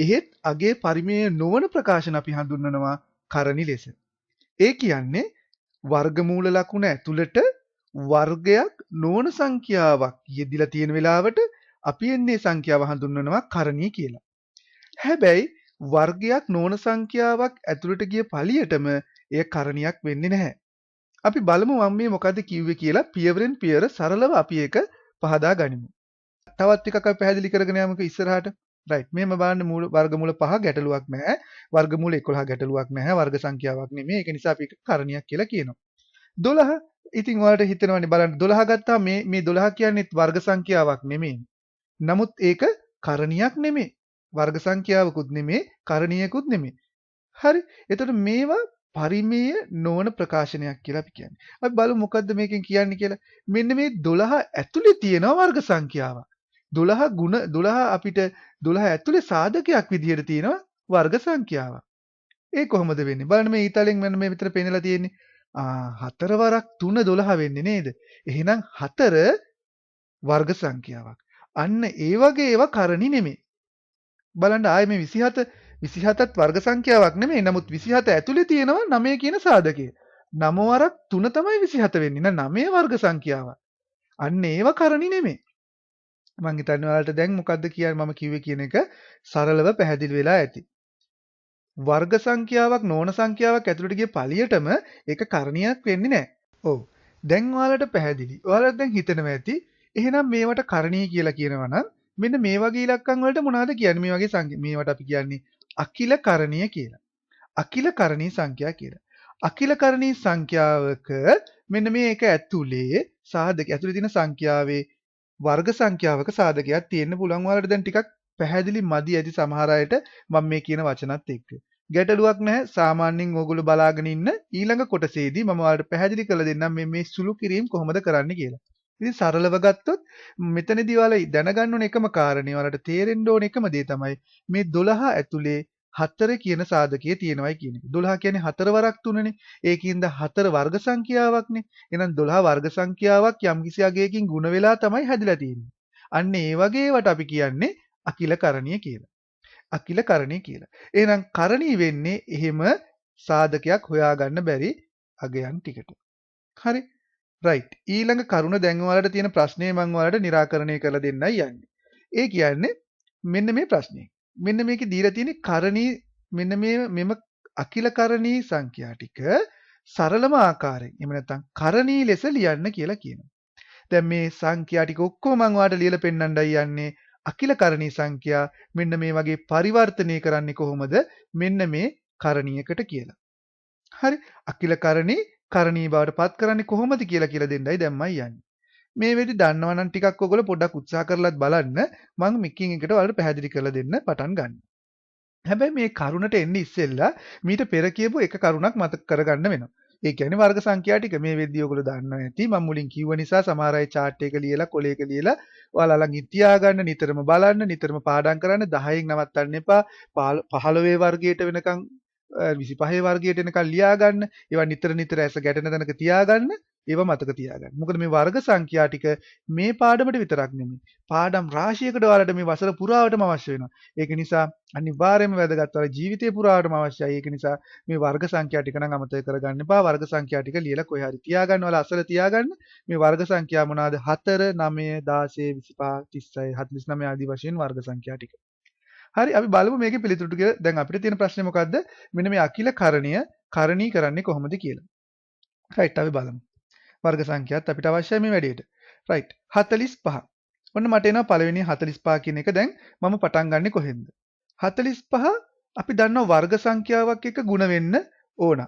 එහෙත් අගේ පරිමේය නොවන ප්‍රකාශන අපි හඳුන්වනවා කරණි ලෙස. ඒ කියන්නේ වර්ගමූල ලකුණ ඇතුළට වර්ගයක් නොවන සංඛ්‍යාවක් යෙදිලා තියෙන වෙලාවට අපි එන්නේ සංඛ්‍යාව හඳුන්වනවා කරණී කියලා. හැබැයි වර්ගයක් නොවන සංඛ්‍යාවක් ඇතුළට ගිය පළියටම එය කරණියක් වෙන්නේ නැහැ. අපි බලමු මම මේ මොකද්ද කිව්වේ කියලා පියවරෙන් පියවර සරලව අපි ඒක පහදා ගනිමු. තවත් ටිකක් අපි පැහැදිලි කරගෙන යමුකෝ ඉස්සරහට. රයිට්. මෙහෙම බලන්න මූල වර්ගමූල 5 ගැටලුවක් නැහැ. වර්ගමූල 11 ගැටලුවක් නැහැ. වර්ග සංඛ්‍යාවක් නෙමෙයි. ඒක නිසා අපි කරණියක් කියලා කියනවා. 12 ඉතින් ඔයාලට හිතෙනවනේ බලන්න 12 ගත්තාම මේ 12 කියන්නේ වර්ග සංඛ්‍යාවක් නෙමෙයි. නමුත් ඒක කරණියක් නෙමෙයි. වර්ග සංඛ්‍යාවකුත් නෙමෙයි, කරණියකුත් නෙමෙයි. හරි. එතකොට මේවා පරිමේය නොවන ප්‍රකාශනයක් කියලා අපි කියන්නේ. අපි බලමු මොකද්ද මේකෙන් කියන්නේ කියලා. මෙන්න මේ 12 ඇතුලේ තියෙනවා වර්ග සංඛ්‍යාවක්. 12 අපිට 12 ඇතුලේ සාධකයක් විදිහට තියෙනවා වර්ග සංඛ්‍යාවක්. ඒ කොහොමද වෙන්නේ? බලන්න මේ ඊතලෙන් මෙන්න මේ විතර පෙන්නලා තියෙන්නේ. 4 වරක් 3 12 වෙන්නේ නේද? එහෙනම් 4 වර්ග සංඛ්‍යාවක්. අන්න ඒ වගේ ඒවා කරණි නෙමෙයි. බලන්න ආයේ මේ 27ත් වර්ග සංඛ්‍යාවක් නෙමෙයි. නමුත් 27 ඇතුලේ තියෙනවා 9 කියන සාධකය. 9 වරක් 3 තමයි 27 වෙන්නේ. එහෙනම් 9 වර්ග සංඛ්‍යාවක්. අන්න ඒවා කරණි නෙමෙයි. මං හිතන්නේ ඔයාලට දැන් මොකද්ද කියන්නේ මම කිව්වේ කියන එක සරලව පැහැදිලි වෙලා ඇති. වර්ග සංඛ්‍යාවක් නොවන සංඛ්‍යාවක් ඇතුළට ගිය පළියටම ඒක කරණියක් වෙන්නේ නැහැ. ඔව්. දැන් ඔයාලට පැහැදිලි. ඔයාලට දැන් හිතෙනවා ඇති. එහෙනම් මේවට කරණීය කියලා කියනවා නම් මෙන්න මේ වගේ ඉලක්කම් වලට මොනවද කියන්නේ? මේ වගේ මේවට අපි කියන්නේ අකිල කරණීය කියලා. අකිල කරණීය සංඛ්‍යා කියලා. අකිල කරණීය සංඛ්‍යාවක මෙන්න මේක ඇතුලේ ඇතුලේ තියෙන සංඛ්‍යාවේ වර්ග සංඛ්‍යාවක සාධකයක් තියෙන්න පුළුවන්. ඔයාලට දැන් ටිකක් පැහැදිලි මදි ඇති සමහර අයට මම මේ කියන වචනත් එක්ක. ගැටලුවක් නැහැ. සාමාන්‍යයෙන් ඕගොල්ලෝ බලාගෙන ඉන්න ඊළඟ කොටසේදී මම ඔයාලට පැහැදිලි කරලා දෙන්නම් මේ සුළු කිරීම කොහොමද කරන්න කියලා. ඉතින් සරලව ගත්තොත් මෙතනදී ඔයාලා දැනගන්න ඕන එකම කාරණේ ඔයාලට තේරෙන්න ඕන එකම දේ තමයි මේ 12 ඇතුලේ 4 කියන සාධකයේ තියෙනවයි කියන එක. 12 කියන්නේ 4 වරක් 3නේ. ඒකින්ද 4 වර්ග සංඛ්‍යාවක්නේ. එහෙනම් 12 වර්ග සංඛ්‍යාවක් යම්කිසි අගයකින් ගුණ වෙලා තමයි හැදිලා තියෙන්නේ. අන්න ඒ වගේ ඒවට අපි කියන්නේ අකිල කරණීය කියලා. අකිල කරණීය කියලා. එහෙනම් කරණීය වෙන්නේ එහෙම සාධකයක් හොයාගන්න බැරි අගයන් ටිකට. හරි. රයිට්. ඊළඟ කරුණ දැන් ඔයාලට තියෙන ප්‍රශ්නේ මම ඔයාලට निराකරණය කරලා දෙන්නයි යන්නේ. ඒ කියන්නේ මෙන්න මේ ප්‍රශ්නේ. මෙන්න මේකේ දීලා තියෙන්නේ කරණී මෙන්න මෙම අකිල කරණී සංඛ්‍යා ටික සරලම ආකාරයෙන් එහෙම නැත්නම් කරණී ලෙස ලියන්න කියලා කියනවා. දැන් මේ සංඛ්‍යා ටික ඔක්කොම මම ඔයාලට ලියලා පෙන්නන්නයි යන්නේ. අකිල කරණී සංඛ්‍යා මෙන්න මේ වගේ පරිවර්තනය කරන්නේ කොහොමද? මෙන්න මේ කරණීයකට කියලා. හරි. අකිල කරණී බවට පත් කරන්නේ කොහොමද කියලා දෙන්නයි දැම්මයි යන්නේ. මේ වෙලෙදි දන්නවා නම් ටිකක් ඔයගොල්ලෝ පොඩ්ඩක් උත්සාහ කරලත් බලන්න මම මික්කින් එකට ඔයාලට පැහැදිලි කරලා දෙන්න පටන් ගන්න. හැබැයි මේ කරුණට එන්නේ ඉස්සෙල්ලා මීට පෙර කියපු එක කරුණක් මතක කරගන්න වෙනවා. ඒ කියන්නේ වර්ග සංඛ්‍යා ටික මේ වෙද්දී ඔයගොල්ලෝ දන්නවා ඇති. මම මුලින් කිව්ව නිසා සමහර අය chart එක ලියලා කොලයක ලියලා ඔයාලා ළඟින් තියාගන්න නිතරම බලන්න නිතරම පාඩම් කරන්න 10න් නවත්තන්න එපා. 15 වර්ගයට වෙනකන් 25 වර්ගයට එනකන් ලියා ගන්න. ඒවා නිතර ඇස ගැටෙන තැනක තියාගන්න. ඒවා මතක තියාගන්න. මොකද මේ වර්ග සංඛ්‍යා ටික මේ පාඩමට විතරක් නෙමෙයි. පාඩම් රාශියකට ඔයාලට මේ වසර පුරාවටම අවශ්‍ය වෙනවා. ඒක නිසා අනිවාර්යයෙන්ම වැදගත්. ඔයාලා ජීවිතේ පුරාවටම අවශ්‍යයි. ඒක නිසා මේ වර්ග සංඛ්‍යා ටික නම් අමතක කරගන්න එපා. වර්ග සංඛ්‍යා ටික ලියලා කොහේ හරි තියාගන්න. ඔයාලා අසල තියාගන්න. මේ වර්ග සංඛ්‍යා මොනවාද? 4, 9, 16, 25, 36, 49 ආදී වශයෙන් වර්ග සංඛ්‍යා ටික. හරි අපි බලමු මේකේ පිළිතුරු ටික. දැන් අපිට තියෙන ප්‍රශ්නේ මොකද්ද? මෙන්න මේ අකිල කරණී කරන්නේ කොහොමද කියලා. රයිට් අපි බලමු. වර්ග සංඛ්‍යාත් අපිට අවශ්‍යයි මේ වැඩේට. රයිට් 45. ඔන්න මට එනවා පළවෙනි 45 කියන එක. දැන් මම පටන් ගන්නෙ කොහෙන්ද? 45 අපි දන්නවා වර්ග සංඛ්‍යාවක් එක්ක ගුණ වෙන්න ඕන.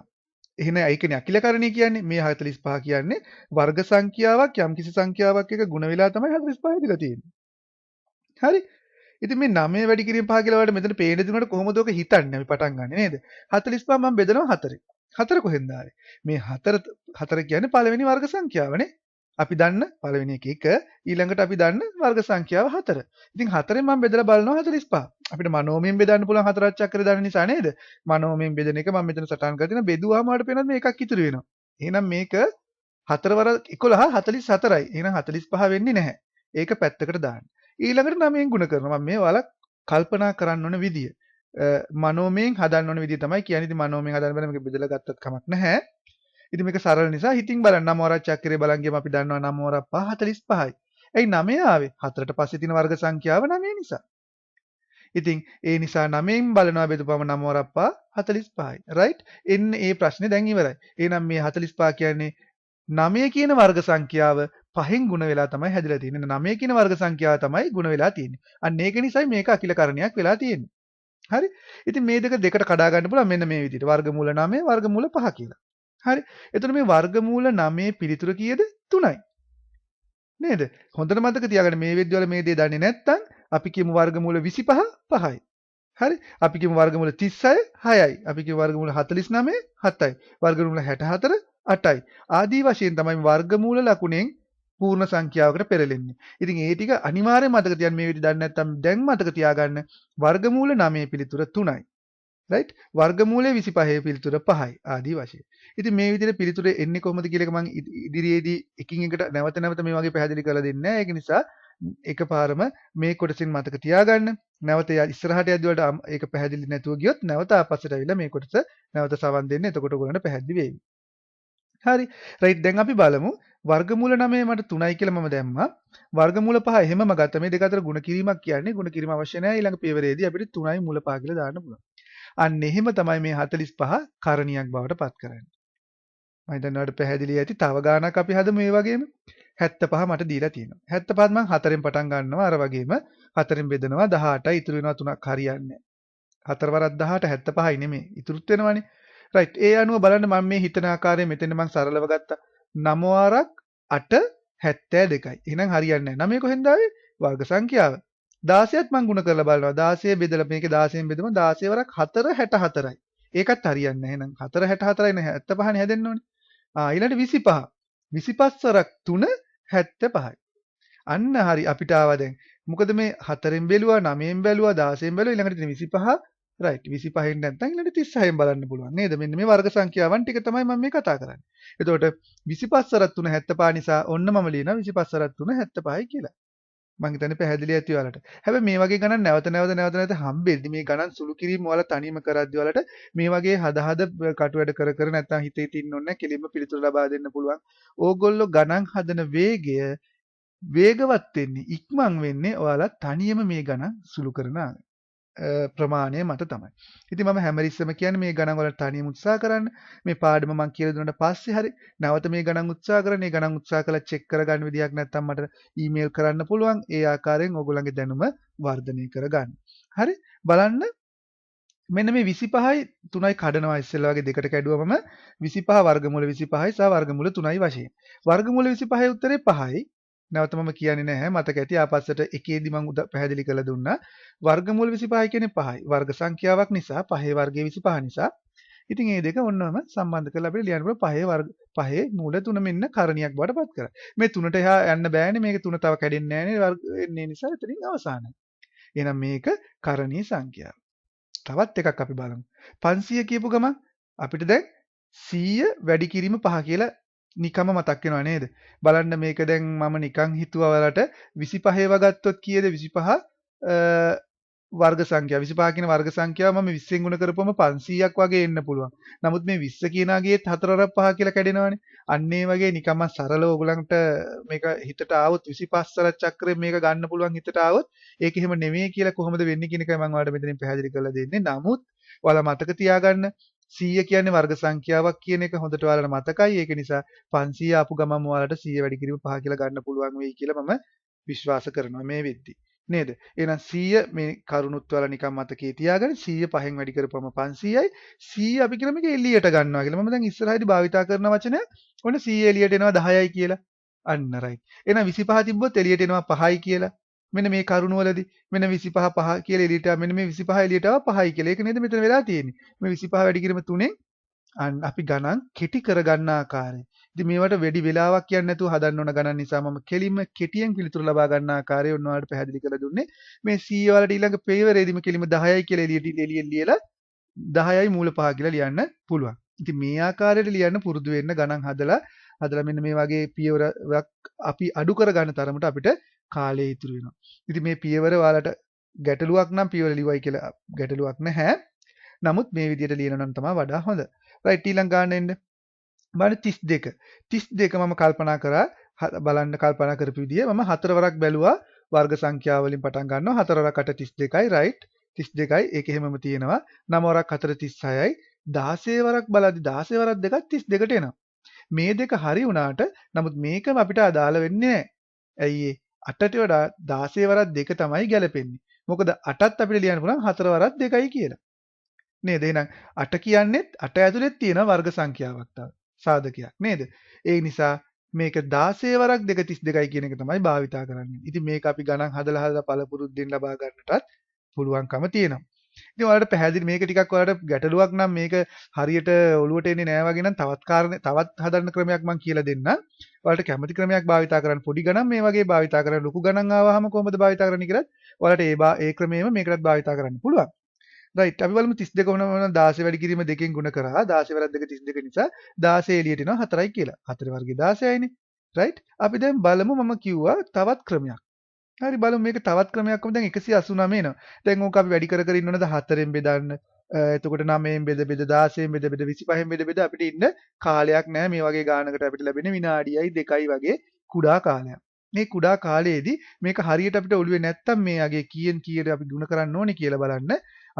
එහෙනම් ඒකනේ අකිල කරණී කියන්නේ. මේ 45 කියන්නේ වර්ග සංඛ්‍යාවක් යම්කිසි සංඛ්‍යාවක් එක්ක ගුණ වෙලා තමයි 45 හැදිලා තියෙන්නේ. හරි? ඉතින් මේ 9 වැඩි කිරීම 5 කියලා වලට මෙතන පේන දිනුවට කොහොමද ඔක හිතන්නේ අපි පටන් ගන්නෙ නේද? 45 මම බෙදනවා 4. 4 කොහෙන්ද ආවේ? මේ 4 කියන්නේ පළවෙනි වර්ග සංඛ්‍යාවනේ. අපි දන්න පළවෙනි එක 1 ඊළඟට අපි දන්න වර්ග සංඛ්‍යාව 4. ඉතින් 4ෙන් මම බෙදලා බලනවා 45. අපිට මනෝමයෙන් බෙදන්න පුළුවන් හතරක් චක්‍රය දන්න නිසා නේද? මනෝමයෙන් බෙදෙන එක මම මෙතන සටහන් කරලා තියෙනවා. බෙදුවාම වලට පේනවා මේ එකක් ඉතුරු වෙනවා. එහෙනම් මේක 4 වර 11 44යි. එහෙනම් 45 වෙන්නේ නැහැ. ඒක පැත්තකට දාන්න. ඊළඟට 9ෙන් ගුණ කරනවා. මම මේ ඔයාලා කල්පනා කරන්න ඕන විදිය. මනෝමයෙන් හදන්න ඕන විදිහ තමයි කියන්නේ. ඉතින් මනෝමයෙන් හදන්න බෑ මේක බෙදලා ගත්තත් කමක් නැහැ. ඉතින් මේක සරල නිසා හිතින් බලන්න 9 වරක් චක්‍රේ බලන් ගියම අපි දන්නවා 9 වරක් 5 45යි. ඇයි 9 ආවේ? 4ට පස්සේ තියෙන වර්ග සංඛ්‍යාව 9 නිසා. ඉතින් ඒ නිසා 9න් බලනවා බෙදපුවම 9 වරක් 5 45යි. රයිට්? එන්න ඒ ප්‍රශ්නේ දැන් ඉවරයි. එහෙනම් මේ 45 කියන්නේ 9 කියන වර්ග සංඛ්‍යාව 5න් ගුණ වෙලා තමයි හැදිලා තියෙන්නේ. 9 කියන වර්ග සංඛ්‍යාව තමයි ගුණ වෙලා තියෙන්නේ. අන්න ඒක නිසායි මේක අකිලකරණයක් වෙලා තියෙන්නේ. හරි? ඉතින් මේ දෙක දෙකට කඩා ගන්න පුළුවන් මෙන්න මේ විදිහට. වර්ගමූල 9 වර්ගමූල 5 කියලා. හරි? එතකොට මේ වර්ගමූල 9 පිළිතුර කීයද? 3යි. නේද? හොඳට මතක තියාගන්න මේ වෙද්දි වල මේ දේ දන්නේ නැත්නම් අපි කියමු වර්ගමූල 25 5යි. හරි? අපි කියමු වර්ගමූල 36 6යි. අපි කියමු වර්ගමූල 49 7යි. වර්ගමූල 64 8යි. ආදී වශයෙන් තමයි වර්ගමූල ලකුණෙන් පූර්ණ සංඛ්‍යාවකට පෙරලෙන්නේ. ඉතින් ඒ ටික අනිවාර්යයෙන් මතක තියාගන්න මේ විදිහ දන්නේ නැත්නම් දැන් මතක තියාගන්න වර්ගමූල 9 පිළිතුර 3යි. රයිට්? වර්ගමූලයේ 25 පිළිතුර 5යි ආදී වශයෙන්. ඉතින් මේ විදිහට පිළිතුර එන්නේ කොහොමද කියලා මම ඉදිරියේදී එකින් එකට නැවත නැවත මේ වගේ පැහැදිලි කරලා දෙන්නේ නැහැ. ඒක නිසා එකපාරම මේ කොටසින් මතක තියාගන්න. නැවත ඉස්සරහට යද්දී වලට ඒක පැහැදිලි නැතුව ගියොත් නැවත ආපස්සට ඇවිල්ලා මේ කොටස නැවත සවන් දෙන්න. එතකොට ඔයගොල්ලන්ට පැහැදිලි වෙයි. හරි. රයිට් දැන් අපි බලමු වර්ගමූල 9 මට 3යි කියලා මම දැම්මා. වර්ගමූල 5 එහෙමම ගත්තා. මේ දෙක අතර ගුණ කිරීමක් කියන්නේ ගුණ කිරීම අවශ්‍ය නැහැ. ඊළඟ පියවරේදී අපිට 3යි මූල 5 කියලා දාන්න පුළුවන්. අන්න එහෙම තමයි මේ 45 කරණියක් බවට පත් කරන්නේ. මම හිතන්නේ ඔයාලට පැහැදිලි ඇති. තව ගාණක් අපි හදමු මේ වගේම. 75 මට දීලා තියෙනවා. 75 මම 4ෙන් පටන් ගන්නවා. අර වගේම 4ෙන් බෙදනවා 18යි ඉතුරු වෙනවා 3ක් හරියන්නේ නැහැ. 4 වරක් 18 75යි නෙමෙයි. ඉතුරුත් වෙනවනේ. රයිට්. ඒ අනුව බලන්න මම මේ හිතන ආකාරයෙන් මෙතන මම සරලව ගත්තා. 9 වරක් 8 72යි. එහෙනම් හරියන්නේ නැහැ. 9 කොහෙන්ද ආවේ? වර්ග සංඛ්‍යාව. 16ත් මම ගුණ කරලා බලනවා. 16 බෙදලා මේකේ 16න් බෙදුම 16 වරක් 4 64යි. ඒකත් හරියන්නේ නැහැ. එහෙනම් 4 64යි නේ 75නේ හැදෙන්න ඕනේ. ඊළඟට 25. 25 වරක් 3 75යි. අන්න හරි අපිට ආවා දැන්. මොකද මේ 4න් බැලුවා 9න් බැලුවා 16න් බැලුවා ඊළඟට තියෙන 25 රයිට් 25න් නැත්නම් ඊළඟට 36න් බලන්න පුළුවන් නේද? මෙන්න මේ වර්ග සංඛ්‍යාවන් ටික තමයි මම මේ කතා කරන්නේ. එතකොට 25 වරක් 3 75 නිසා ඔන්න මම ලියනවා 25 වරක් 3 75යි කියලා. මං හිතන්නේ පැහැදිලි ඇති ඔයාලට. හැබැයි මේ වගේ ගණන් නැවත හම්බෙද්දි මේ ගණන් සුළු කිරීම ඔයාලා තනියම කරද්දි ඔයාලට මේ වගේ හද කටු වැඩ කර නැත්නම් හිතේ තින්න ඕනේ නැහැ. කෙලින්ම පිළිතුරු ලබා දෙන්න පුළුවන්. ඕගොල්ලෝ ගණන් හදන වේගය වේගවත් වෙන්නේ ඉක්මන් වෙන්නේ ඔයාලා තනියම මේ ගණන් සුළු කරන ප්‍රමාණය මත තමයි. ඉතින් මම හැමරිස්සම කියන්නේ මේ ගණන් වල තනියම උත්සාහ කරන්න. මේ පාඩම මම කියලා දුන්නාට පස්සේ හරි නැවත මේ ගණන් උත්සාහ කරන්න. මේ ගණන් උත්සාහ කළා චෙක් කරගන්න විදියක් නැත්නම් මට ඊමේල් කරන්න පුළුවන්. ඒ ආකාරයෙන් ඕගොල්ලන්ගේ දැනුම වර්ධනය කරගන්න. හරි? බලන්න මෙන්න මේ 25යි 3යි කඩනවා ඉස්සෙල්ලා වගේ දෙකට කැඩුවමම 25 වර්ගමූල 25යි සහ වර්ගමූල 3යි වශයෙන්. වර්ගමූල 25යි උත්තරේ 5යි. නැවත මම කියන්නේ නැහැ මතක ඇති ආපස්සට එකේදී මම පැහැදිලි කරලා දුන්නා වර්ගමූල 25 කියන්නේ 5යි වර්ග සංඛ්‍යාවක් නිසා 5 වර්ගයේ 25 නිසා ඉතින් මේ දෙක ඔන්නම සම්බන්ධ කරලා අපිට ලියන්න පුළුවන් 5 වර්ග 5 මූල 3 මෙන්න කරණියක් බවට පත් කරා මේ 3ට එහා යන්න බෑනේ මේක 3 තව කැඩෙන්නේ නැහැනේ එන්නේ නිසා එතනින් අවසానයි එහෙනම් මේක කරණීය සංඛ්‍යාව තවත් එකක් අපි බලමු 500 කියපු ගමන් අපිට දැන් 100 වැඩි කිරීම 5 කියලා නිකම්ම මතක් වෙනවා නේද? බලන්න මේක දැන් මම නිකන් හිතුවා වලට 25 වගත්තොත් කීයද 25 වර්ග සංඛ්‍යාව 25 කියන වර්ග සංඛ්‍යාව මම 20ෙන් ගුණ කරපුවම 500ක් වගේ එන්න පුළුවන්. නමුත් මේ 20 කියනාගේත් 4 5 කියලා කැඩෙනවනේ. අන්න ඒ වගේ නිකම්ම සරලව ඔයගලන්ට මේක හිතට ආවොත් 25 සල චක්‍රයෙන් මේක ගන්න පුළුවන් හිතට ආවොත් ඒක එහෙම නෙමෙයි කියලා කොහොමද වෙන්නේ කියන එකයි මම ඔයාලට මෙතනින් පැහැදිලි කරලා දෙන්නේ. නමුත් ඔයාලා මතක තියාගන්න 100 කියන්නේ වර්ග සංඛ්‍යාවක් කියන එක හොඳට ඔයාලට මතකයි. ඒක නිසා 500 ආපු ගමන් ඔයාලට 100 වැඩි කිරීම 5 කියලා ගන්න පුළුවන් වෙයි කියලා මම විශ්වාස කරනවා මේ වෙද්දි. නේද? එහෙනම් 100 මේ කරුණුත් ඔයාලා නිකන් මතකේ තියාගන්න. 100 5න් වැඩි කරපුවම 500යි. 100 අපි කියන මේක එළියට ගන්නවා කියලා. මම දැන් ඉස්සරහදී භාවිතා කරන වචනය ඔන්න 100 එළියට එනවා 10යි කියලා. අන්න රයිට්. එහෙනම් 25 තිබ්බොත් එළියට එනවා 5යි කියලා. මෙන්න මේ කරුණවලදී මෙන්න 25 5 කියලා එළියට ආව මෙන්න මේ 25 එළියට ආව 5යි කියලා. ඒක නේද මෙතන වෙලා තියෙන්නේ. මේ 25 වැඩි කිරීම 3ෙන් අන්න අපි ගණන් කෙටි කරගන්න ආකාරය. ඉතින් මේවට වැඩි වෙලාවක් යන්නේ නැතුව හදන්න ඕන ගණන් නිසා මම කෙලින්ම කෙටියෙන් පිළිතුරු ලබා ගන්න ආකාරය ඔන්නවාට පැහැදිලි කරලා දුන්නේ. මේ 100 වලට ඊළඟ පේවරේදීම කෙලින්ම 10යි කියලා එළියෙන් ලියලා 10යි මූල 5 කියලා ලියන්න පුළුවන්. ඉතින් මේ ආකාරයට ලියන්න පුරුදු වෙන්න ගණන් හදලා මෙන්න මේ වගේ පියවරක් අපි අඩු කරගන්න තරමට අපිට කාලය ඉතුරු වෙනවා. ඉතින් මේ පියවර ඔයාලට ගැටලුවක් නම් පියවර ලිව්වයි කියලා ගැටලුවක් නැහැ. නමුත් මේ විදිහට ලියනවා නම් තමයි වඩා හොඳ. රයිට් ඊළඟ ගන්න එන්න. බලන්න 32. 32 මම කල්පනා කරා බලන්න කල්පනා කරපු විදිය මම හතර වරක් බැලුවා වර්ග සංඛ්‍යාව වලින් පටන් ගන්නවා. හතර වරක් 8 32යි රයිට්. 32යි ඒක එහෙමම තියෙනවා. 9 වරක් 4 36යි. 16 වරක් බලද්දි 16 වරක් දෙකක් 32ට එනවා. මේ දෙක හරි වුණාට නමුත් මේකම අපිට අදාළ වෙන්නේ නැහැ. ඇයි ඒ 8ට වඩා 16 වරක් දෙක තමයි ගැලපෙන්නේ. මොකද 8ත් අපිට ලියන්න පුළුවන් 4 වරක් 2යි කියලා. නේද? එහෙනම් 8 කියන්නේත් 8 ඇතුලේ තියෙන වර්ග සංඛ්‍යාවක් තමයි. සාධකයක් නේද? ඒ නිසා මේක 16 වරක් 2 32යි කියන එක තමයි භාවිතා කරන්නේ. ඉතින් මේක අපි ගණන් හදලා පළපුරුද්දෙන් ලබා ගන්නටත් පුළුවන්කම තියෙනවා. ඉතින් ඔයාලට පැහැදිලි මේක ටිකක් ඔයාලට ගැටලුවක් නම් මේක හරියට ඔලුවට එන්නේ නැහැ වගේ නම් තවත් හදන්න ක්‍රමයක් මම කියලා දෙන්නම්. ඔයාලට කැමති ක්‍රමයක් භාවිතා කරන්න පොඩි ගණන් මේ වගේ භාවිතා කරන්න ලොකු ගණන් ආවහම කොහොමද භාවිතා කරන්නේ කියලාත් ඔයාලට ඒ ක්‍රමයේම මේකටත් භාවිතා කරන්න පුළුවන්. රයිට් අපි බලමු 32 වුණා 16 වැඩි කිරීම දෙකෙන් ගුණ කරා 16 වරක් 2 32 නිසා 16 එළියට එනවා 4යි කියලා. 4 වර්ගය 16යිනේ. රයිට් අපි දැන් බලමු මම කිව්වා තවත් ක්‍රමයක්. හරි බලමු මේක තවත් ක්‍රමයක් කොහොමද දැන් 189 එනවා. දැන් ඕක අපි වැඩි කර ඉන්න ඕනද 4ෙන් බෙදන්න. එතකොට 9ෙන් බෙද 16ෙන් බෙද 25ෙන් බෙද අපිට ඉන්න කාලයක් නැහැ මේ වගේ ගානකට අපිට ලැබෙන විනාඩියයි 2යි වගේ කුඩා කාලයක්. මේ කුඩා කාලයේදී මේක හරියට අපිට ඔළුවේ නැත්තම් මේ අගේ කීයෙන් කීයට අපි ගුණ කරන්න ඕනේ කියලා බලන්න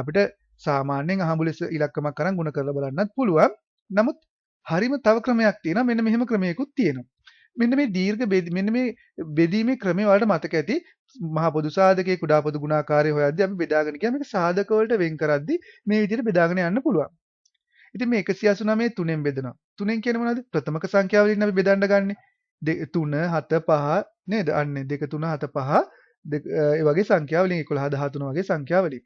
අපිට සාමාන්‍යයෙන් අහඹුලෙස ඉලක්කමක් අරන් ගුණ කරලා බලන්නත් පුළුවන්. නමුත් හරිම තව ක්‍රමයක් තියෙනවා. මෙන්න මෙහෙම ක්‍රමයකුත් තියෙනවා. මෙන්න මේ බෙදීමේ ක්‍රමය වලට මතක ඇති මහා පොදු සාධකයේ කුඩා පොදු ගුණාකාරය හොයද්දී අපි බෙදාගෙන ගියා මේක සාධක වලට වෙන් කරද්දී මේ විදිහට බෙදාගෙන යන්න පුළුවන්. ඉතින් මේ 189 3ෙන් බෙදනවා. 3ෙන් කියන්නේ මොනවද? ප්‍රථමක සංඛ්‍යාව වලින් අපි බෙදන්න ගන්නෙ. 3 7 5 නේද? අන්නේ 2 3 7 5 ඒ වගේ සංඛ්‍යා වලින් 11 13 වගේ සංඛ්‍යා වලින්.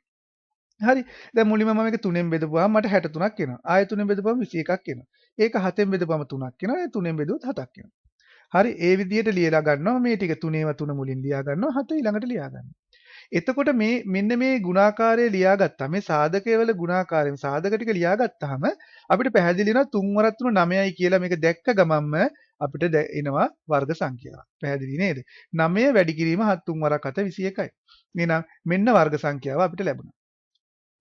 හරි. දැන් මුලින්ම මම මේක 3ෙන් බෙදපුවාම මට 63ක් එනවා. ආයෙ 3ෙන් බෙදපුවාම 21ක් එනවා. ඒක 7ෙන් බෙදපුවාම 3ක් එනවා. 3ෙන් බෙදුවොත් 7ක් එනවා. හරි ඒ විදිහට ලියලා ගන්නවා මේ ටික 3ේව 3 මුලින් ලියා ගන්නවා 7 ඊළඟට ලියා ගන්නවා. එතකොට මේ මෙන්න මේ ಗುಣාකාරය ලියාගත්තා මේ සාධකයේවල ಗುಣාකාරයෙන් සාධක ටික ලියාගත්තාම අපිට පැහැදිලි වෙනවා 3 වරක් 3 9යි කියලා මේක දැක්ක ගමන්ම අපිට එනවා වර්ග සංඛ්‍යාවක්. පැහැදිලි නේද? 9 වැඩි කිරීම 3 වරක් 7 21යි. එහෙනම් මෙන්න වර්ග සංඛ්‍යාව අපිට ලැබුණා.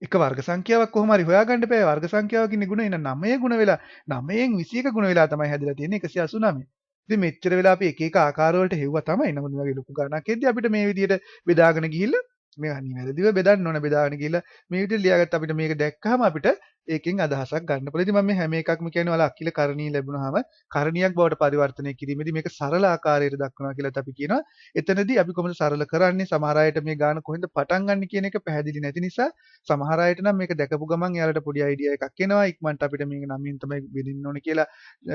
එක වර්ග සංඛ්‍යාවක් කොහොම හරි හොයාගන්න බෑ වර්ග සංඛ්‍යාවකින් ගුණ එන 9 ගුණ වෙලා 9න් 21 ගුණ වෙලා තමයි හැදිලා තියෙන්නේ 189. ඉතින් මෙච්චර වෙලා අපි එක එක ආකාර වලට හෙව්වා තමයි. නමුත් මේ වගේ ලොකු ගණනක් එද්දි අපිට මේ විදිහට බෙදාගෙන ගිහිල්ලා මේ නිවැරදිව බෙදන්න ඕන බෙදාගෙන ගිහිල්ලා මේ විදිහට ලියාගත්ත අපිට මේක දැක්කහම අපිට ඒකෙන් අදහසක් ගන්න පුළුවන්. ඉතින් මම මේ හැම එකක්ම කියන්නේ ඔයාලා අකිල කරණීය ලැබුණාම කරණියක් බවට පරිවර්තනය කිරීමේදී මේක සරල ආකාරයට දක්වනවා කියලාත් අපි කියනවා. එතනදී අපි කොහොමද සරල කරන්නේ? සමහර අයට මේ ගාන කොහෙන්ද පටන් ගන්න කියන එක පැහැදිලි නැති නිසා සමහර අයට නම් මේක දැකපු ගමන් එයාලට පොඩි අයිඩියා එකක් එනවා. ඉක්මනට අපිට මේක 9න් තමයි බෙදින්න ඕනේ කියලා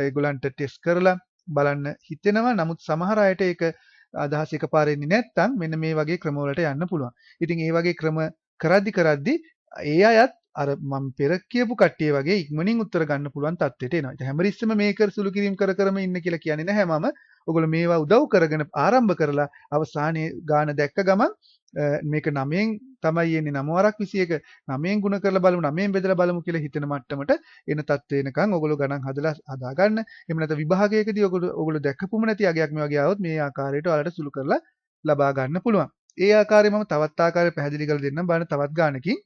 ඒගොල්ලන්ට ටෙස්ට් කරලා බලන්න හිතෙනවා. නමුත් සමහර අයට ඒක අදහස් එකපාරෙ එන්නේ නැත්නම් මෙන්න මේ වගේ ක්‍රම වලට යන්න පුළුවන්. ඉතින් ඒ වගේ ක්‍රම කරද්දි ඒ අයත් අර මම පෙර කියපු කට්ටිය වගේ ඉක්මනින් උත්තර ගන්න පුළුවන් තත්ත්වයට එනවා. ඉතින් හැමරිස්සම මේක සුළු කිරීම කරම ඉන්න කියලා කියන්නේ නැහැ මම. ඔයගොල්ලෝ මේවා උදව් කරගෙන ආරම්භ කරලා අවසානයේ ගාන දැක්ක ගමන් මේක 9න් තමයි එන්නේ 9 වරක් 21 9න් ගුණ කරලා බලමු 9න් බෙදලා බලමු කියලා හිතෙන මට්ටමට එන තත්ත්ව වෙනකන් ඔයගොල්ලෝ ගණන් හදාගන්න. එහෙම නැත්නම් විභාගයකදී ඔයගොල්ලෝ දැක්කපුම නැති අගයක් මේ වගේ આવොත් මේ ආකාරයට ඔයාලට සුළු කරලා ලබා ගන්න පුළුවන්. ඒ ආකාරයෙන් මම තවත් ආකාරයකට පැහැදිලි කරලා දෙන්නම්. බලන්න තවත් ගානකින්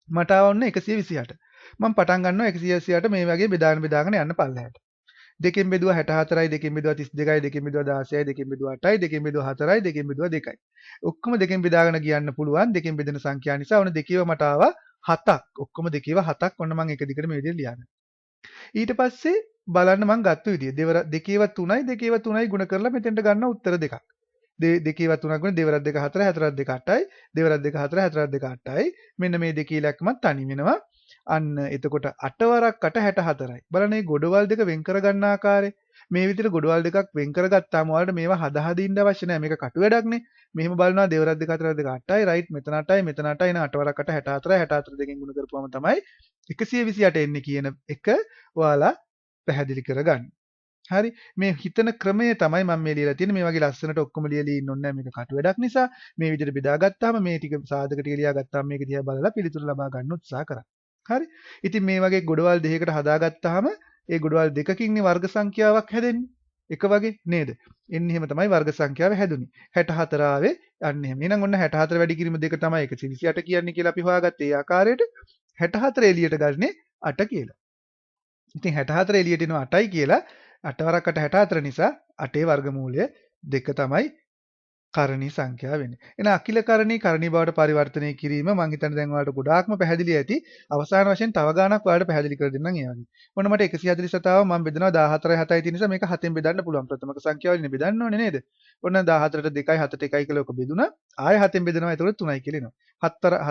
මට ආවොන්න 128. මම පටන් ගන්නවා 128 මේ වගේ බෙදාගෙන යන්න පල්ලෙහාට. දෙකෙන් බෙදුවා 64යි දෙකෙන් බෙදුවා 32යි දෙකෙන් බෙදුවා 16යි දෙකෙන් බෙදුවා 8යි දෙකෙන් බෙදුවා 4යි දෙකෙන් බෙදුවා 2යි. ඔක්කොම දෙකෙන් බෙදාගෙන කියන්න පුළුවන්. දෙකෙන් බෙදෙන සංඛ්‍යා නිසා ඔන්න දෙකේව මට ආවා 7ක්. ඔක්කොම දෙකේව 7ක් ඔන්න මම එක දිගට මේ විදිහට ලියන්න. ඊට පස්සේ බලන්න මම ගත්ත විදිය. දෙකේව 3යි දෙකේව 3යි ගුණ කරලා මෙතෙන්ට ගන්න උත්තර දෙකක්. දෙකේව 3ක් ගුණ දෙවරක් 2 4 හතරක් 2 8යි දෙවරක් 2 4 හතරක් 2 8යි. මෙන්න මේ දෙකේ ඉලක්කමත් තනි වෙනවා. අන්න එතකොට 8 වරක් 8 64යි. බලන්න මේ ගොඩවල් දෙක වෙන් කර ගන්න ආකාරය. මේ විදිහට ගොඩවල් දෙකක් වෙන් කරගත්තාම ඔයාලට මේවා හදින්න අවශ්‍ය නැහැ. මේක කටු වැඩක්නේ. මෙහෙම බලනවා දෙවරක් 2 4ක් 2 8යි රයිට් මෙතන 8යි මෙතන 8යි න 8 වරක් 8 64යි 64 දෙකෙන් ගුණ කරපුවම තමයි 128 එන්නේ කියන එක ඔයාලා පැහැදිලි කරගන්න. හරි මේ හිතන ක්‍රමය තමයි මම මේ ලියලා තියෙන්නේ. මේ වගේ ලස්සනට ඔක්කොම ලියලා ඉන්න ඕනේ නැහැ. මේක කටු වැඩක් නිසා මේ විදිහට බෙදාගත්තාම මේ ටික සාධක ටික ලියාගත්තාම මේක දිහා බලලා පිළිතුරු ලබා ගන්න උත්සාහ කරන්න. හරි. ඉතින් මේ වගේ ගොඩවල් දෙකකට හදාගත්තාම ඒ ගොඩවල් දෙකකින්නේ වර්ග සංඛ්‍යාවක් හැදෙන්නේ. එක වගේ නේද? එන්න එහෙම තමයි වර්ග සංඛ්‍යාව හැදුනේ. 64 ආවේ අන්න එහෙම. එහෙනම් ඔන්න 64 වැඩි කිරීම 2 තමයි 128 කියන්නේ කියලා අපි හොයාගත්තේ. ඒ ආකාරයට 64 එළියට ගන්නේ 8 කියලා. ඉතින් 64 එළියට එනවා 8යි කියලා 8 වරක් 8 64 නිසා 8 වර්ගමූලය 2 තමයි කරණී සංඛ්‍යාව වෙන්නේ. එහෙනම් අකිල කරණී කරණී බවට පරිවර්තනය කිරීම මම හිතන්නේ දැන් ඔයාලට ගොඩාක්ම පැහැදිලි ඇති. අවසාන වශයෙන් තව ගාණක් ඔයාලට පැහැදිලි කර දෙන්නම් ඒ වගේ. ඔන්න මට 147 ආව මම බෙදනවා 14යි 7යි තියෙන නිසා මේක 7ෙන් බෙදන්න පුළුවන්. ප්‍රථමක සංඛ්‍යාවලින් බෙදන්න ඕනේ නේද? ඔන්න 14ට 2යි 7ට 1යි කියලා ඔක බෙදුනා. ආයෙ 7ෙන් බෙදනවා එතකොට 3යි කියලා එනවා.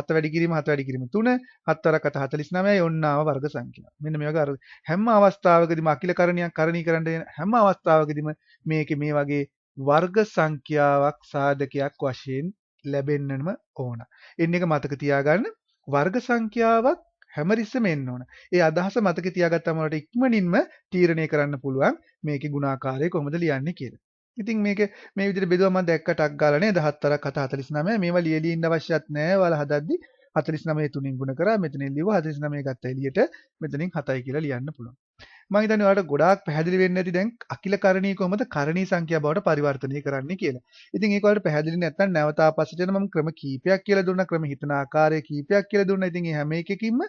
7 වැඩි කිරීම 7 වැඩි කිරීම 3 7 වරක් 7 49යි ඔන්න ආව වර්ග සංඛ්‍යාව. මෙන්න මේ වගේ හැම අවස්ථාවකදීම අකිල කරණියක් කරණී කරන්න හැම අවස්ථාවකදීම මේකේ මේ වගේ වර්ග සංඛ්‍යාවක් සාධකයක් වශයෙන් ලැබෙන්නම ඕන. එන්න එක මතක තියාගන්න වර්ග සංඛ්‍යාවක් හැමරිස්සම එන්න ඕන. ඒ අදහස මතක තියාගත්තම වලට ඉක්මනින්ම තීරණය කරන්න පුළුවන් මේකේ ගුණාකාරය කොහොමද ලියන්නේ කියලා. ඉතින් මේක මේ විදිහට බෙදුවා මම දැක්ක ටක් ගාලා නේද 7ක් 49 මේවා ලියලී ඉන්න අවශ්‍යත් නැහැ. ඔයාලා හදද්දි 49 තුنين ගුණ කරා මෙතනින් ලිව්වා 49 ගත්ත එළියට මෙතනින් 7යි කියලා ලියන්න පුළුවන්. මම හිතන්නේ ඔයාලට ගොඩාක් පැහැදිලි වෙන්නේ නැති දැන් අකිල කරණී කොහොමද කරණී සංඛ්‍යා බවට පරිවර්තනය කරන්නේ කියලා. ඉතින් ඒක ඔයාලට පැහැදිලි නැත්නම් නැවත ආපස්සට එන මම ක්‍රම කීපයක් කියලා දුන්නා ක්‍රම හිතන ආකාරය කීපයක් කියලා දුන්නා. ඉතින් මේ හැම එකකින්ම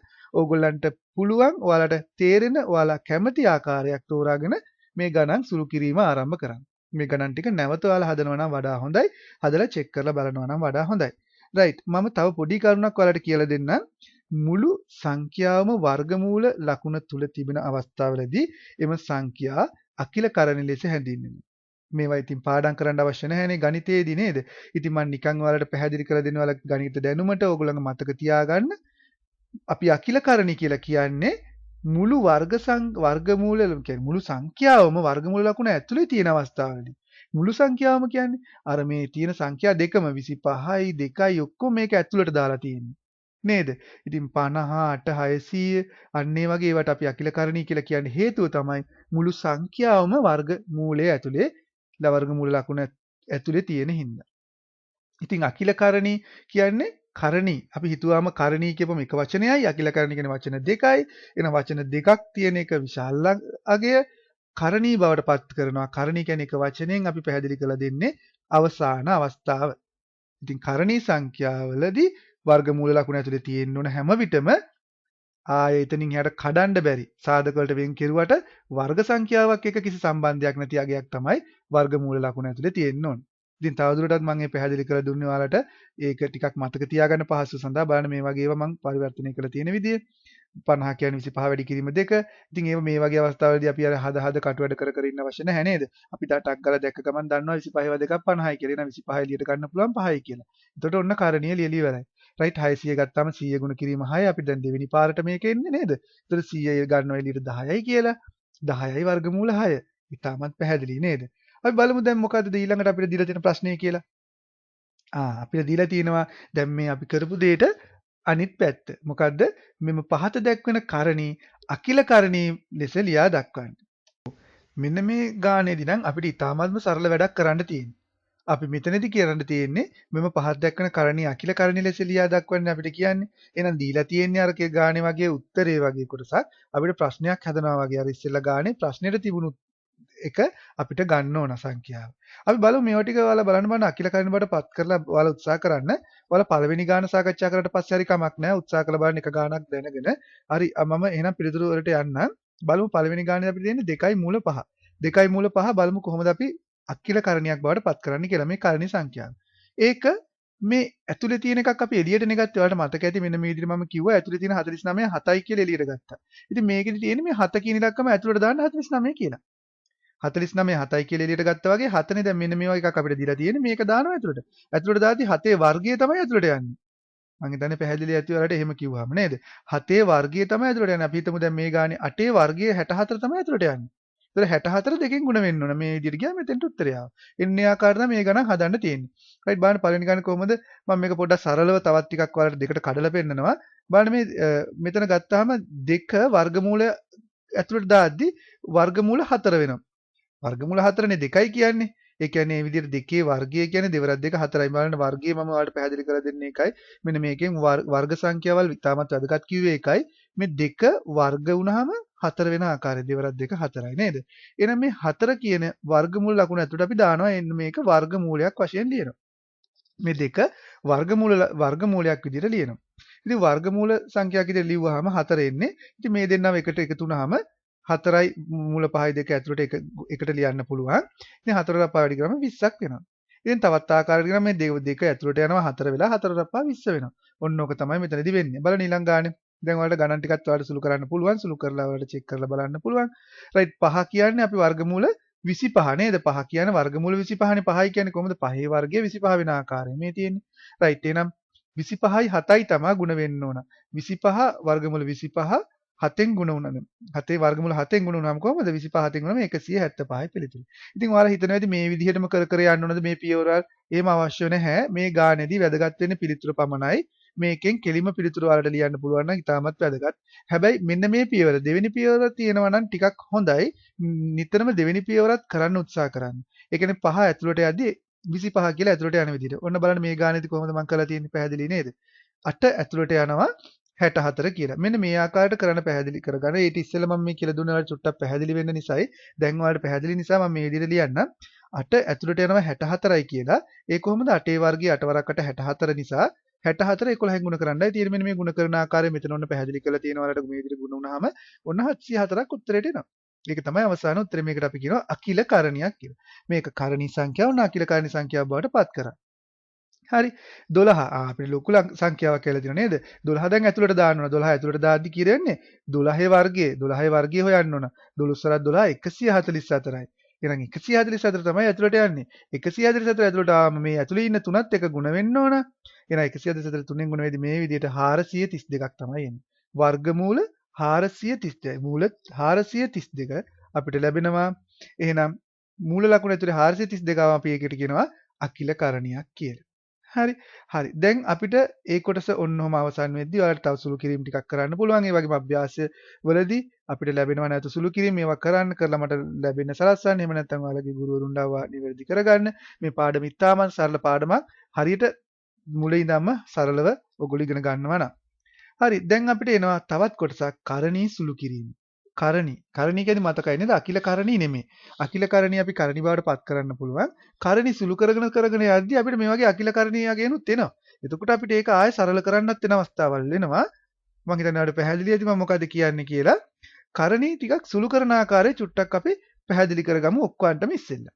ඕගොල්ලන්ට පුළුවන් ඔයාලට තේරෙන ඔයාලා කැමති ආකාරයක් තෝරාගෙන මේ ගණන් සුළු කිරීම ආරම්භ කරන්න. මේ ගණන් ටික නැවත ඔයාලා හදනවා නම් වඩා හොඳයි. හදලා චෙක් කරලා බලනවා නම් වඩා හොඳයි. රයිට් මම තව පොඩි කරුණක් ඔයාලට කියලා දෙන්නම්. මුළු සංඛ්‍යාවම වර්ගමූල ලකුණ තුල තිබෙන අවස්ථාවලදී එම සංඛ්‍යා අකිල කරණී ලෙස හැඳින්වෙනවා. මේවා ඉතින් පාඩම් කරන්න අවශ්‍ය නැහැනේ ගණිතයේදී නේද? ඉතින් මම නිකන් ඔයාලට පැහැදිලි කරලා දෙනවා ඔයාලා ගණිත දැනුමට ඕගොල්ලන්ගේ මතක තියාගන්න. අපි අකිල කරණී කියලා කියන්නේ මුළු වර්ගමූල කියන්නේ මුළු සංඛ්‍යාවම වර්ගමූල ලකුණ ඇතුලේ තියෙන අවස්ථාවලදී මුළු සංඛ්‍යාවම කියන්නේ අර මේ තියෙන සංඛ්‍යා දෙකම 25යි 2යි ඔක්කොම මේක ඇතුළට දාලා තියෙන්නේ. නේද? ඉතින් 50 8 600 අන්න ඒ වගේ ඒවට අපි අකිල කරණී කියලා කියන්නේ හේතුව තමයි මුළු සංඛ්‍යාවම වර්ග මූලයේ ඇතුලේ වර්ග මූල ලකුණ ඇතුලේ තියෙන හින්දා. ඉතින් අකිල කරණී කියන්නේ කරණී අපි හිතුවාම කරණී කියපම එක වචනයයි අකිල කරණී කියන වචන දෙකයි එන වචන දෙකක් තියෙන එක විශාල අගය කරණී බවට පත් කරනවා. කරණී කියන්නේ එක වචනයෙන් අපි පැහැදිලි කරලා දෙන්නේ අවසාන අවස්ථාව. ඉතින් කරණී සංඛ්‍යාවලදී වර්ගමූල ලකුණ ඇතුලේ තියෙන්න ඕන හැම විටම ආයෙ එතනින් එහාට කඩන්න බැරි සාධක වලට වෙන් කෙරුවට වර්ග සංඛ්‍යාවක් එක කිසි සම්බන්ධයක් නැති අගයක් තමයි වර්ගමූල ලකුණ ඇතුලේ තියෙන්න ඕන. ඉතින් තවදුරටත් මම මේ පැහැදිලි කරලා දුන්නේ ඔයාලට ඒක ටිකක් මතක තියාගන්න පහසු සඳහා බලන්න මේ වගේ ඒවා මම පරිවර්තනය කරලා තියෙන විදිය 50 කියන්නේ 25 වැඩි කිරීම 2. ඉතින් ඒව මේ වගේ අවස්ථාවලදී අපි අර හද කටු වැඩ කර ඉන්න අවශ්‍ය නැහැ නේද? අපි ටක් ගාලා දැක්ක ගමන් දන්නවා 25 2ක් 50යි කියලා. එහෙනම් 25 එළියට ගන්න පුළුවන් 5යි කියලා. එතකොට ඔන්න කරණීය ලියලි ඉවරයි. රයිට් 600 ගත්තාම 100 ගුණ කිරීම 6 අපි දැන් දෙවෙනි පාරට මේක එන්නේ නේද? එතකොට 100 ගන්නවා එළියට 10යි කියලා. 10යි වර්ගමූල 6. ඉතාමත් පැහැදිලි නේද? අපි බලමු දැන් මොකද්ද ඊළඟට අපිට දීලා තියෙන ප්‍රශ්නේ කියලා. අපිට දීලා තියෙනවා දැන් මේ අපි කරපු දෙයට අනිත් පැත්ත. මොකද්ද? මෙම පහත දැක්වෙන කරණී අකිල කරණී ලෙස ලියා දක්වන්න. මෙන්න මේ ගානේදී නම් අපිට ඉතාමත්ම සරල වැඩක් කරන්න තියෙනවා. අපි මෙතනදී කියන්න තියෙන්නේ මෙම පහත දැක්වෙන කරණී අකිල කරණී ලෙස ලියා දක්වන්න අපිට කියන්නේ. එහෙනම් දීලා තියෙන්නේ අර ගානේ වගේ උත්තරේ වගේ කොටසක්. අපිට ප්‍රශ්නයක් හදනවා වගේ අර ඉස්සෙල්ලා ගානේ ප්‍රශ්නෙට තිබුණු එක අපිට ගන්න ඕන සංඛ්‍යාව. අපි බලමු මේවා ටික ඔයාලා බලන්න බලන්න අකිල කරණී බවට පත් කරලා ඔයාලා උත්සාහ කරන්න. ඔයාලා පළවෙනි ගාන සාකච්ඡා කරලා පස්සේ හරි කමක් නැහැ. උත්සාහ කරලා බලන්න එක ගානක් දැනගෙන. හරි මම එහෙනම් පිළිතුරු වලට යන්නම්. බලමු පළවෙනි ගානේ අපිට දෙන්නේ 2යි මූල 5. 2යි මූල 5 බලමු කොහොමද අපි අකිල කරණියක් බවට පත් කරන්නේ කියලා මේ කරණී සංඛ්‍යාව. ඒක මේ ඇතුලේ තියෙන එකක් අපි එළියට නෙගත්තේ. ඔයාලට මතක ඇති මෙන්න මේ විදිහට මම කිව්වා ඇතුලේ තියෙන 49 7යි කියලා එළියට ගත්තා. ඉතින් මේකෙදි තියෙන්නේ මේ 7 කියන ඉලක්කම ඇතුලට දාන්න 49 කියලා. 49 7යි කියලා එළියට ගත්තා වගේ 7නේ දැන් මෙන්න මේ වගේ එකක් අපිට දීලා තියෙන්නේ මේක දානවා ඇතුළට. ඇතුළට දාද්දි 7 වර්ගය තමයි ඇතුළට යන්නේ. මම හිතන්නේ පැහැදිලි ඇති ඔයාලට එහෙම කිව්වම නේද? 7 වර්ගය තමයි ඇතුළට යන්නේ. අපි හිතමු දැන් මේ ගානේ 8 වර්ගය 64 තමයි ඇතුළට යන්නේ. ඒතර 64 දෙකෙන් ගුණ වෙන්න ඕන. මේ විදිහට ගියාම මෙතෙන්ට උත්තරය ආවා. එන්නේ ආකාරයෙන් මේ ගණන් හදන්න තියෙන්නේ. රයිට් බලන්න පළවෙනි ගානේ කොහොමද? මම මේක පොඩ්ඩක් සරලව තවත් ටිකක් ඔයාලට දෙකට කඩලා පෙන්නනවා. බලන්න මේ මෙතන ගත්තාම 2 වර්ගමූල ඇතුළට දාද්දි වර්ගමූල 4 වෙනවා. වර්ගමූල 4නේ 2යි කියන්නේ. ඒ කියන්නේ මේ විදිහට දෙකේ වර්ගය කියන්නේ දෙවරක් දෙක 4යි. බලන්න වර්ගය මම ඔයාලට පැහැදිලි කරලා දෙන්නේ එකයි. මෙන්න මේකෙන් වර්ග සංඛ්‍යාවල් ඉතාමත් වැදගත් කිව්වේ එකයි. මේ 2 වර්ග වුණාම 4 වෙන ආකාරය දෙවරක් 2 4යි නේද? එහෙනම් මේ 4 කියන වර්ගමූල ලකුණ ඇතුළට අපි දානවා එන්න මේක වර්ගමූලයක් වශයෙන් ලියනවා. මේ දෙක වර්ගමූලයක් විදිහට ලියනවා. ඉතින් වර්ගමූල සංඛ්‍යාවක් විදිහට ලිව්වහම 4 එන්නේ. ඉතින් මේ දෙන්නම එකට එකතු වුනහම 4යි මූල 5යි දෙක ඇතුළට එකට ලියන්න පුළුවන්. ඉතින් 4 රපා වැඩි කරාම 20ක් වෙනවා. ඉතින් තවත් ආකාරයකට ගියාම මේ දෙක ඇතුළට යනවා 4 වෙලා 4 රපා 20 වෙනවා. ඔන්න ඕක තමයි මෙතනදී වෙන්නේ. බලන්න ඊළඟ ගානේ. දැන් ඔයාලට ගණන් ටිකක් ඔයාලට සුළු කරන්න පුළුවන්. සුළු කරලා ඔයාලට චෙක් කරලා බලන්න පුළුවන්. රයිට් 5 කියන්නේ අපි වර්ගමූල 25 නේද? 5 කියන්නේ වර්ගමූල 25නේ. 5යි කියන්නේ කොහොමද? 5 වර්ගය 25 වෙන ආකාරය මේ තියෙන්නේ. රයිට් එහෙනම් 25යි 7යි තමයි ගුණ වෙන්න ඕන. 25 වර්ගමූල 25 7ෙන් ගුණ වුණාද? 7 වර්ගමූල 7ෙන් ගුණ වුණාම කොහොමද? 25 7ෙන් ගුණාම 175යි පිළිතුරු. ඉතින් ඔයාලා හිතනවා ඇති මේ විදිහටම කර කර යන්න ඕනද මේ පියවරල්? එහෙම අවශ්‍ය නැහැ. මේ ගානේදී වැදගත් වෙන්නේ පිළිතුර පමණයි. මේකෙන් කෙලිම පිළිතුරු වලට ලියන්න පුළුවන් නම් ඉතාමත් වැදගත්. හැබැයි මෙන්න මේ පියවර දෙවෙනි පියවර තියෙනවා නම් ටිකක් හොඳයි. නිතරම දෙවෙනි පියවරත් කරන්න උත්සාහ කරන්න. ඒ කියන්නේ 5 ඇතුළට යද්දී 25 කියලා ඇතුළට යන විදිහට. ඔන්න බලන්න මේ ගානේදී කොහොමද මම කරලා තියෙන්නේ පැහැදිලි නේද? 8 ඇතුළට යනවා 64 කියලා. මෙන්න මේ ආකාරයට කරන්න පැහැදිලි කරගන්න. ඊට ඉස්සෙල්ලා මම මේ කියලා දුන්න ඔයාලට චුට්ටක් පැහැදිලි වෙන්න නිසායි දැන් ඔයාලට පැහැදිලි නිසා මම මේ විදිහට ලියන්නම්. 8 ඇතුළට යනවා 64යි කියලා. ඒ කොහොමද 8 වර්ගයේ 8 වරක් 8 64 නිසා 64 11න් ගුණ කරන්නයි තියෙන්නේ. මෙන්න මේ ගුණ කරන ආකාරය මෙතන ඔන්න පැහැදිලි කරලා තියෙනවා. ඔයාලට මේ විදිහට ගුණ වුණාම ඔන්න 704ක් උත්තරේට එනවා. ඒක තමයි අවසාන උත්තරේ. මේකට අපි කියනවා අකිල කරණියක් කියලා. මේක කරණී සංඛ්‍යාව උන අකිල කරණී සංඛ්‍යාව බවට පත් කරා. හරි 12 අපිට ලොකු සංඛ්‍යාවක් කියලා දෙනවා නේද 12 දැන් ඇතුළට දාන්න ඕන 12 ඇතුළට දාද්දි කියන්නේ 12 වර්ගයේ හොයන්න ඕන 12 144යි එහෙනම් 144 තමයි ඇතුළට යන්නේ 144 ඇතුළට ආවම මේ ඇතුළේ ඉන්න තුනත් එක ගුණ වෙන්න ඕන එහෙනම් 144 තුනෙන් ගුණ වෙද්දි මේ විදිහට 432ක් තමයි එන්නේ වර්ගමූල 432 මූල 432 අපිට ලැබෙනවා එහෙනම් මූල ලකුණ ඇතුලේ 432 ආවම අපි ඒකට කියනවා අකිල කරණියක් කියලා හරි හරි දැන් අපිට ඒ කොටස ඔන්නෝම අවසන් වෙද්දී ඔයාලට තව සුළු කිරීම් ටිකක් කරන්න පුළුවන් ඒ වගේම අභ්‍යාස වලදී අපිට ලැබෙනවා නැතු සුළු කිරීම් මේවා කරන්න කරලා මට ලැබෙන්න සලස්වන්න එහෙම නැත්නම් ඔයාලගේ ගුරුවරුන්ට ආවා නිවැරදි කරගන්න මේ පාඩම ඉතාමත් සරල පාඩමක් හරියට මුලින් ඉඳන්ම සරලව ඔයගොල්ලෝ ඉගෙන ගන්නවා නම් හරි දැන් අපිට එනවා තවත් කොටසක් කරණී සුළු කිරීම කරණී කියන්නේ මතකයි නේද අකිල කරණී නෙමෙයි අකිල කරණී අපි කරණී බවට පත් කරන්න පුළුවන් කරණී සුළු කරගෙන යද්දී අපිට මේ වගේ අකිල කරණී යගෙනුත් එනවා එතකොට අපිට ඒක ආයෙ සරල කරන්නත් වෙන අවස්ථාවල් වෙනවා මම හිතන්නේ ඔයාලට පැහැදිලි ඇති මම මොකද කියන්නේ කියලා කරණී ටිකක් සුළු කරන ආකාරය චුට්ටක් අපි පැහැදිලි කරගමු ඔක්කොන්ටම ඉස්සෙල්ලා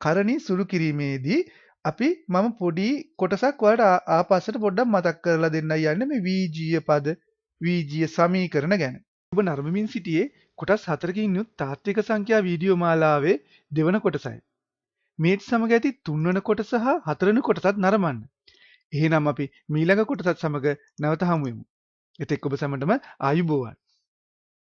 කරණී සුළු කිරීමේදී අපි මම පොඩි කොටසක් ඔයාලට ආපස්සට පොඩ්ඩක් මතක් කරලා දෙන්නයි යන්නේ මේ වීජීය පද වීජීය සමීකරණ ගැන ඔබ නරඹමින් සිටියේ කොටස් 4කින් යුත් තාත්වික සංඛ්‍යා වීඩියෝ මාලාවේ දෙවන කොටසයි. මේත් සමග ඇති 3 වන කොටස හා 4 වෙනි කොටසත් නරඹන්න. එහෙනම් අපි ඊළඟ කොටසත් සමග නැවත හමු වෙමු. එතෙක් ඔබ සැමටම ආයුබෝවන්.